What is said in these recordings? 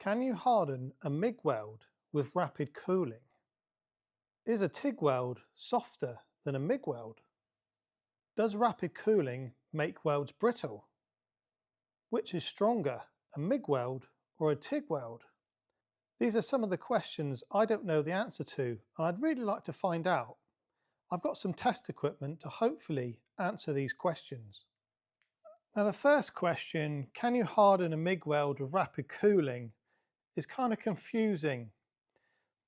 Can you harden a MIG weld with rapid cooling? Is a TIG weld softer than a MIG weld? Does rapid cooling make welds brittle? Which is stronger, a MIG weld or a TIG weld? These are some of the questions I don't know the answer to, and I'd really like to find out. I've got some test equipment to hopefully answer these questions. Now the first question, can you harden a MIG weld with rapid cooling, is kind of confusing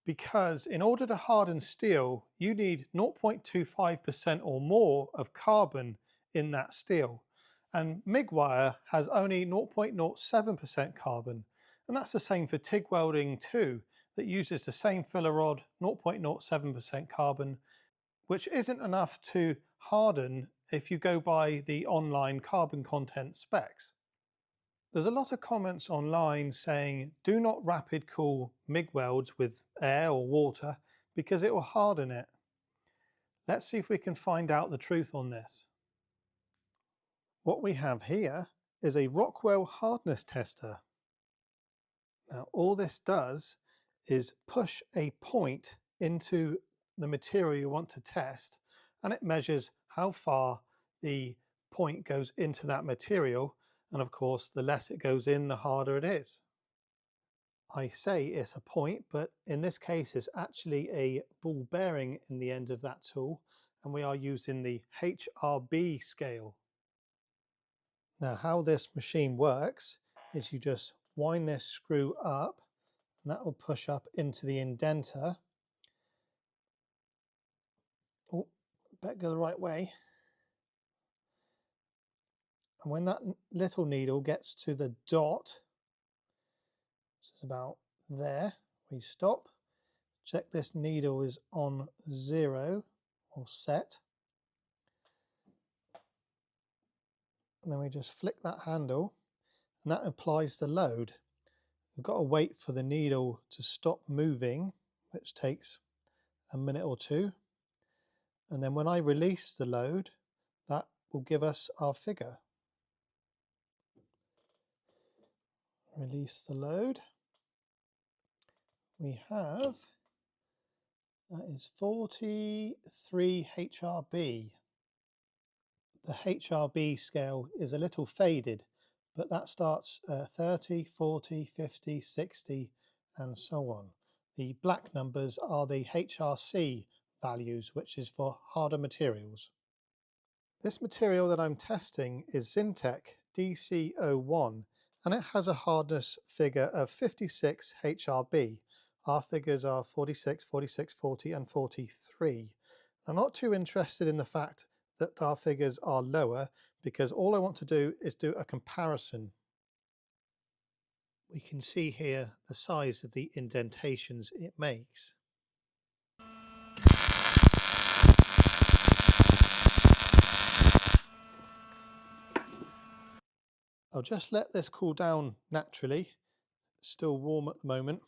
because in order to harden steel, you need 0.25% or more of carbon in that steel. And MIG wire has only 0.07% carbon. And that's the same for TIG welding too, that uses the same filler rod, 0.07% carbon, which isn't enough to harden if you go by the online carbon content specs. There's a lot of comments online saying do not rapid cool MIG welds with air or water because it will harden it. Let's see if we can find out the truth on this. What we have here is a Rockwell hardness tester. Now all this does is push a point into the material you want to test, and it measures how far the point goes into that material, and of course the less it goes in, the harder it is. I say it's a point, but in this case it's actually a ball bearing in the end of that tool, and we are using the HRB scale. Now how this machine works is you just wind this screw up, and that will push up into the indenter. Oh, better go the right way. And when that little needle gets to the dot, this is about there, we stop. Check this needle is on 0 or set. And then we just flick that handle, and that applies the load. We've got to wait for the needle to stop moving, which takes a minute or two. And then when I release the load, that will give us our figure. Release the load. We have, that is 43 HRB. The HRB scale is a little faded, but that starts 30, 40, 50, 60, and so on. The black numbers are the HRC values, which is for harder materials. This material that I'm testing is Zr+Ti DC01, and it has a hardness figure of 56 HRB. Our figures are 46, 46, 40, and 43. I'm not too interested in the fact that our figures are lower, because all I want to do is do a comparison. We can see here the size of the indentations it makes. I'll just let this cool down naturally. It's still warm at the moment.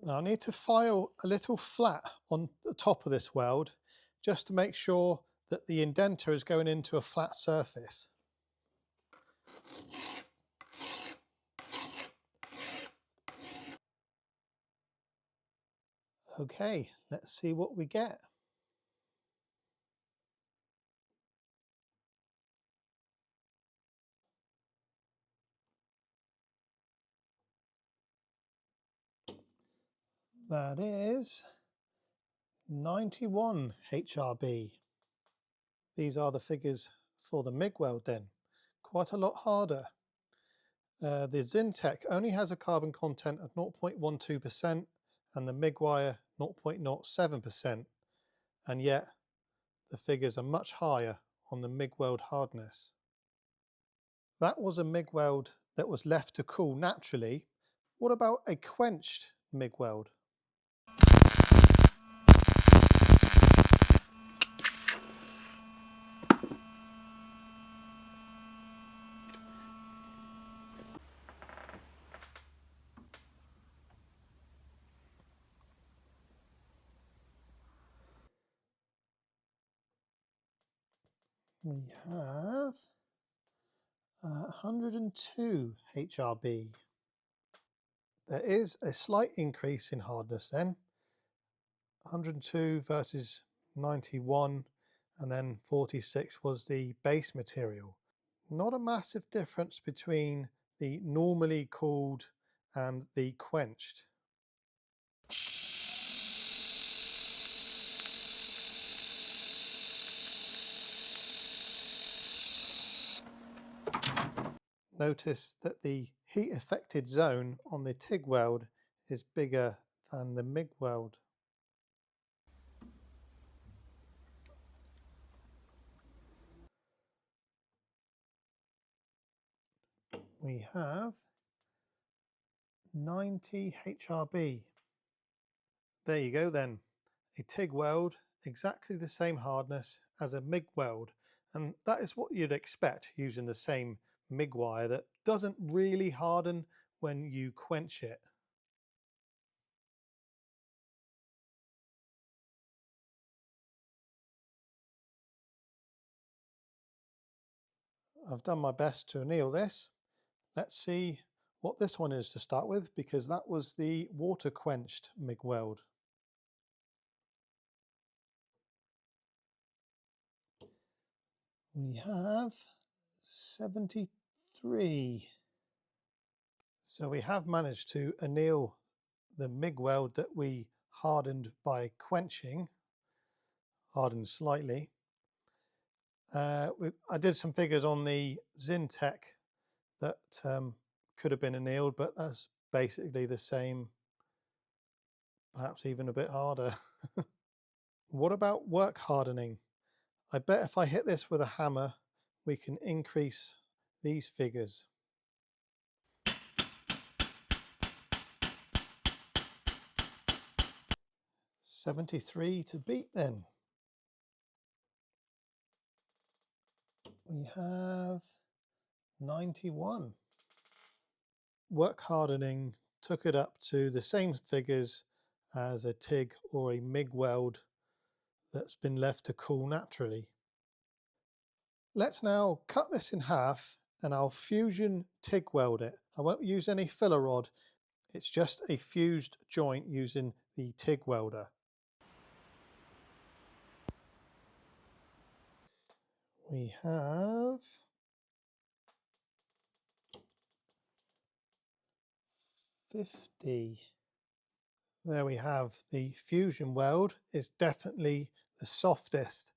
Now I need to file a little flat on the top of this weld just to make sure that the indenter is going into a flat surface. Okay, let's see what we get. That is 91 HRB. These are the figures for the MIG weld then. Quite a lot harder. The Zr+Ti only has a carbon content of 0.12% and the MIG wire 0.07%, and yet the figures are much higher on the MIG weld hardness. That was a MIG weld that was left to cool naturally. What about a quenched MIG weld? We have 102 HRB. There is a slight increase in hardness then, 102 versus 91, and then 46 was the base material. Not a massive difference between the normally cooled and the quenched. Notice that the heat affected zone on the TIG weld is bigger than the MIG weld. We have 90 HRB. There you go then, a TIG weld, exactly the same hardness as a MIG weld, and that is what you'd expect using the same MIG wire that doesn't really harden when you quench it. I've done my best to anneal this. Let's see what this one is to start with, because that was the water quenched MIG weld. We have 73. So we have managed to anneal the MIG weld that we hardened by quenching, hardened slightly. I did some figures on the Zr+Ti that could have been annealed, but that's basically the same, perhaps even a bit harder. What about work hardening? I bet if I hit this with a hammer, we can increase these figures. "73 to beat then." We have 91. Work hardening took it up to the same figures as a TIG or a MIG weld that's been left to cool naturally. Let's now cut this in half and I'll fusion TIG weld it. I won't use any filler rod, it's just a fused joint using the TIG welder. We have 50. There we have the fusion weld. Is definitely the softest,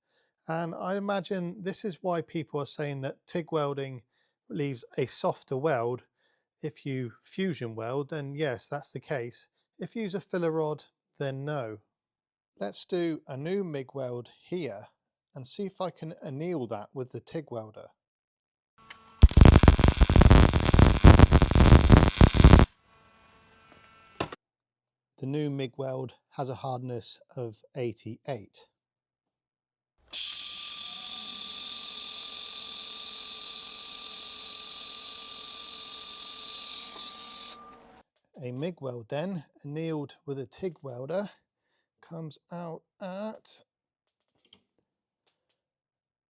and I imagine this is why people are saying that TIG welding leaves a softer weld. If you fusion weld, then yes, that's the case. If you use a filler rod, then no. Let's do a new MIG weld here and see if I can anneal that with the TIG welder. The new MIG weld has a hardness of 88. A MIG weld then, annealed with a TIG welder, comes out at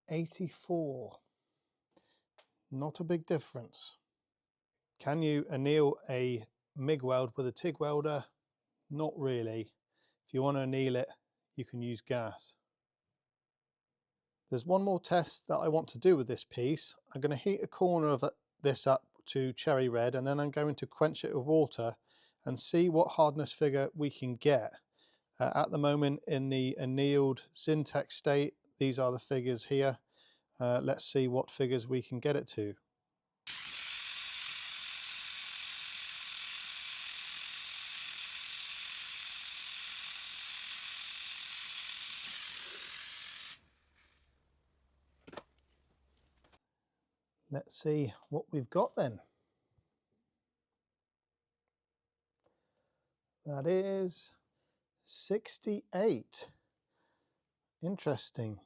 84. Not a big difference. Can you anneal a MIG weld with a TIG welder? Not really. If you want to anneal it, you can use gas. There's one more test that I want to do with this piece. I'm going to heat a corner of this up to cherry red, and then I'm going to quench it with water and see what hardness figure we can get. At the moment, in the annealed Zr+Ti state, these are the figures here. Let's see what figures we can get it to. Let's see what we've got then. That is 68. Interesting.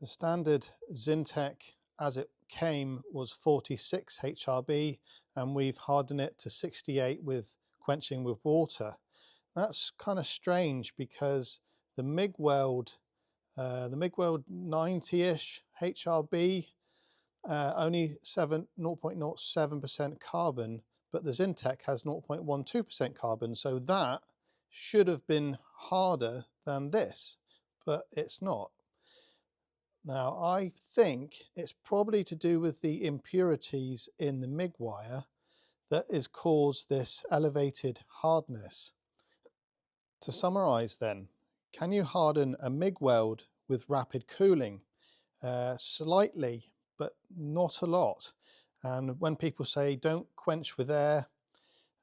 The standard Zr+Ti as it came was 46 HRB, and we've hardened it to 68 with quenching with water. That's kind of strange because the MIG weld 90-ish HRB, only 0.07% carbon, but the Zintech has 0.12% carbon, so that should have been harder than this, but it's not. Now, I think it's probably to do with the impurities in the MIG wire that has caused this elevated hardness. To summarise then, can you harden a MIG weld with rapid cooling? Slightly, but not a lot. And when people say don't quench with air,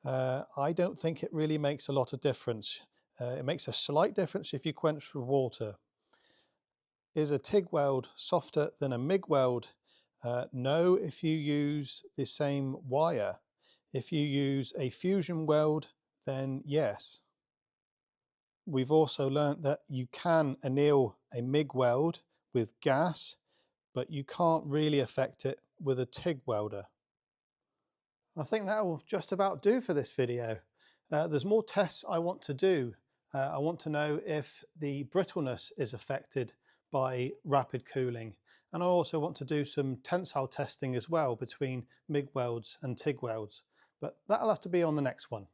I don't think it really makes a lot of difference. It makes a slight difference if you quench with water. Is a TIG weld softer than a MIG weld? No, if you use the same wire. If you use a fusion weld, then yes. We've also learnt that you can anneal a MIG weld with gas, but you can't really affect it with a TIG welder. I think that will just about do for this video. There's more tests I want to do. I want to know if the brittleness is affected by rapid cooling, and I also want to do some tensile testing as well between MIG welds and TIG welds, but that'll have to be on the next one.